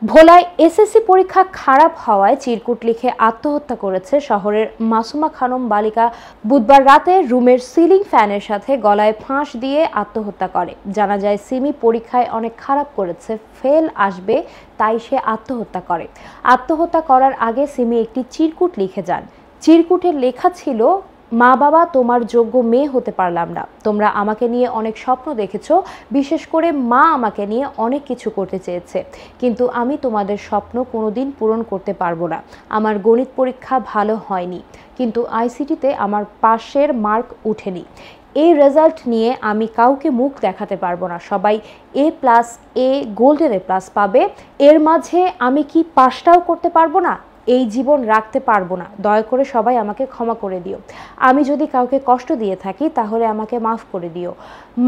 ভোলায় এসএসসি পরীক্ষা খারাপ হওয়ায় চিরকুট লিখে আত্মহত্যা করেছে শহরের মাসুমা খানম বালিকা। বুধবার রাতে রুমের সিলিং ফ্যানের সাথে গলায় ফাঁস দিয়ে আত্মহত্যা করে। জানা যায় সিমি পরীক্ষায় অনেক খারাপ করেছে, ফেল আসবে, তাই সে আত্মহত্যা করে। আত্মহত্যা করার আগে সিমি একটি চিরকুট লিখে যান। চিরকুটের লেখা ছিল, মা বাবা তোমার যোগ্য মেয়ে হতে পারলাম না, তোমরা আমাকে নিয়ে অনেক স্বপ্ন দেখেছো, বিশেষ করে মা আমাকে নিয়ে অনেক কিছু করতে চেয়েছে, কিন্তু আমি তোমাদের স্বপ্ন কোনোদিন পূরণ করতে পারবো না। আমার গণিত পরীক্ষা ভালো হয়নি, কিন্তু আইসিটিতে আমার পাশের মার্ক উঠেনি। এই রেজাল্ট নিয়ে আমি কাউকে মুখ দেখাতে পারবো না, সবাই A+, গোল্ডেন A+ পাবে, এর মাঝে আমি কি পাসটাও করতে পারবো না? এই জীবন রাখতে পারবো না, দয়া করে সবাই আমাকে ক্ষমা করে দিও। আমি যদি কাউকে কষ্ট দিয়ে থাকি তাহলে আমাকে মাফ করে দিও।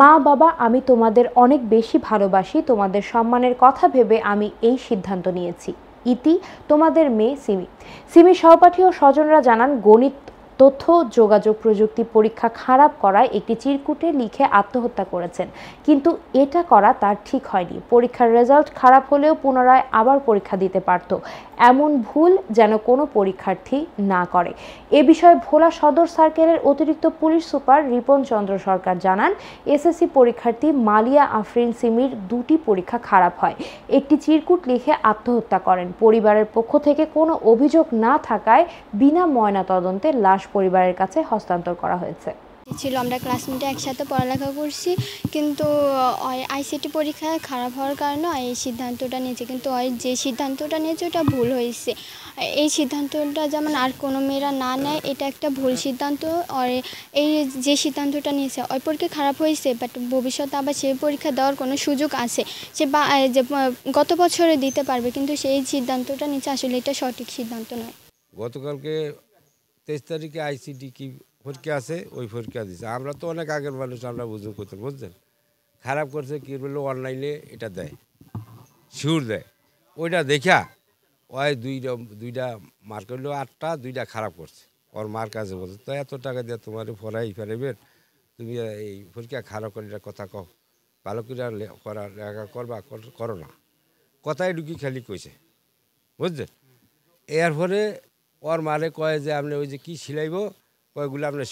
মা বাবা, আমি তোমাদের অনেক বেশি ভালোবাসি, তোমাদের সম্মানের কথা ভেবে আমি এই সিদ্ধান্ত নিয়েছি। ইতি, তোমাদের মেয়ে সিমি। সিমির সহপাঠী ও স্বজনরা জানান, গণিত তথ্য যোগাযোগ প্রযুক্তি পরীক্ষা খারাপ করায় একটি চিরকুটে লিখে আত্মহত্যা করেছেন, কিন্তু এটা করা তার ঠিক হয়নি। পরীক্ষার রেজাল্ট খারাপ হলেও পুনরায় আবার পরীক্ষা দিতে পারত, এমন ভুল যেন কোনো পরীক্ষার্থী না করে। এ বিষয়ে ভোলা সদর সার্কেলের অতিরিক্ত পুলিশ সুপার রিপন চন্দ্র সরকার জানান, এসএসসি পরীক্ষার্থী মালিয়া আফরিন সিমির দুটি পরীক্ষা খারাপ হয়, একটি চিরকুট লিখে আত্মহত্যা করেন। পরিবারের পক্ষ থেকে কোনো অভিযোগ না থাকায় বিনা ময়নাতদন্তে লাশ পরিবারের কাছে হস্তান্তর করা হয়েছে। ছিল আমরা ক্লাসমেটে একসাথে পড়ালেখা করছি, কিন্তু আইসিটি পরীক্ষায় খারাপ হওয়ার কারণে এই সিদ্ধান্তটা নিয়েছে, কিন্তু যে সিদ্ধান্তটা নিয়েছে ওটা ভুল হয়েছে। এই সিদ্ধান্তটা যেমন আর কোনো মেয়েরা না নেয়, এটা একটা ভুল সিদ্ধান্ত। আর এই যে সিদ্ধান্তটা নিয়েছে ওই পরীক্ষা খারাপ হয়েছে, বাট ভবিষ্যতে আবার সেই পরীক্ষা দেওয়ার কোনো সুযোগ আছে, সে যে গত বছরে দিতে পারবে, কিন্তু সেই সিদ্ধান্তটা নিয়েছে, আসলে এটা সঠিক সিদ্ধান্ত নয়। গতকালকে 23 তারিখে আইসিটি কি পরীক্ষা আছে, ওই পরীক্ষা দিচ্ছে। আমরা তো অনেক আগের মানুষ, আমরা বুঝুন করতে বুঝছেন। খারাপ করছে কি বললো, অনলাইনে এটা দেয়, শিওর দেয়, ওইটা দেখা ওই দুইটা মার্ক হইলো 8টা, 2টা খারাপ করছে। ওর মার্ক আছে বলছে, তো এত টাকা দিয়ে তোমার পড়াই ফেরাইবেন, তুমি এই পরীক্ষা খারাপ করে কথা কও, ভালো করে লেখা করবা, করো না, কথাই ঢুকি খালি কইছে বুঝছেন। এরপরে ওর মারে কয় যে আপনি ওই যে কী সিলাইব, কয়গুলো আপনার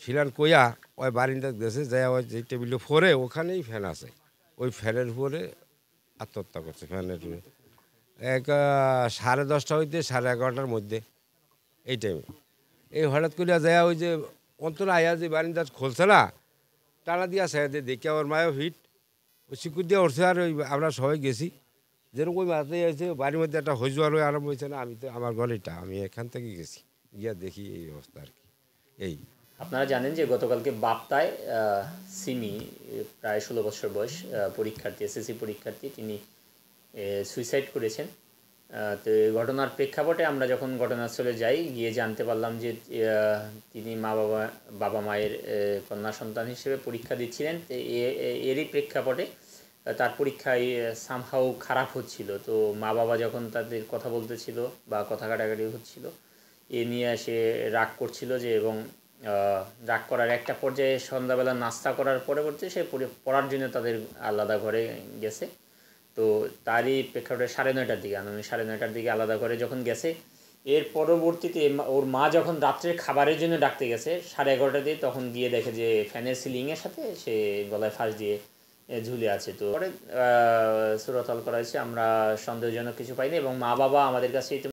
শিলান কইয়া ওই বারিন্দা দেশে যায়, ওই যে টেবিলে ফোরে ওখানেই ফ্যান আছে, ওই ফ্যানের উপরে আত্মহত্যা করছে। ফ্যানের 10:30 হইতে 11:30টার মধ্যে, এই টাইমে এই হঠাৎ করিয়া যায়, ওই যে অন্তর আয়া যে বারিন্দা খুলছে না, টানা দিয়া সাইডে দেখে আমার মায়ও হিট ওই সিকুর দিয়ে উঠছে। আর ওই আমরা সবাই গেছি, যেরকম ওই মাথায় আছে বাড়ির মধ্যে একটা হইজোয়ার হয়ে আরম্ভ হয়েছে না। আমি তো আমার ঘরেটা, আমি এখান থেকে গেছি, গিয়া দেখি এই অবস্থা আর কি। এই আপনারা জানেন যে গতকালকে বাপ্তায় সিমি, প্রায় 16 বছর বয়স, পরীক্ষার্থী, এসএসসি পরীক্ষার্থী, তিনি সুইসাইড করেছেন। তো এই ঘটনার প্রেক্ষাপটে আমরা যখন ঘটনাস্থলে যাই, গিয়ে জানতে পারলাম যে তিনি বাবা মায়ের কন্যা সন্তান হিসেবে পরীক্ষা দিচ্ছিলেন। তো এরই প্রেক্ষাপটে তার পরীক্ষায় সামহাউ খারাপ হচ্ছিল। তো মা বাবা যখন তাদের কথা বলতেছিল বা কথা কাটাকাটি হচ্ছিল, এ নিয়ে সে রাগ করছিল যে, এবং রাগ করার একটা পর্যায়ে সন্ধ্যাবেলা নাস্তা করার পরবর্তী সে পড়ার জন্য তাদের আলাদা ঘরে গেছে। তো তারই প্রেক্ষাপটে 9:30টার দিকে, আনুমানিক 9:30টার দিকে আলাদা ঘরে যখন গেছে, এর পরবর্তীতে ওর মা যখন রাত্রের খাবারের জন্য ডাকতে গেছে 11:30 দিয়ে, তখন গিয়ে দেখে যে ফ্যানের সিলিংয়ের সাথে সে গলায় ফাঁস দিয়ে ঝুলে আছে। তো পরে সুরতহাল করা হয়েছে, আমরা সন্দেহজনক কিছু পাইনি, এবং মা বাবা আমাদের কাছে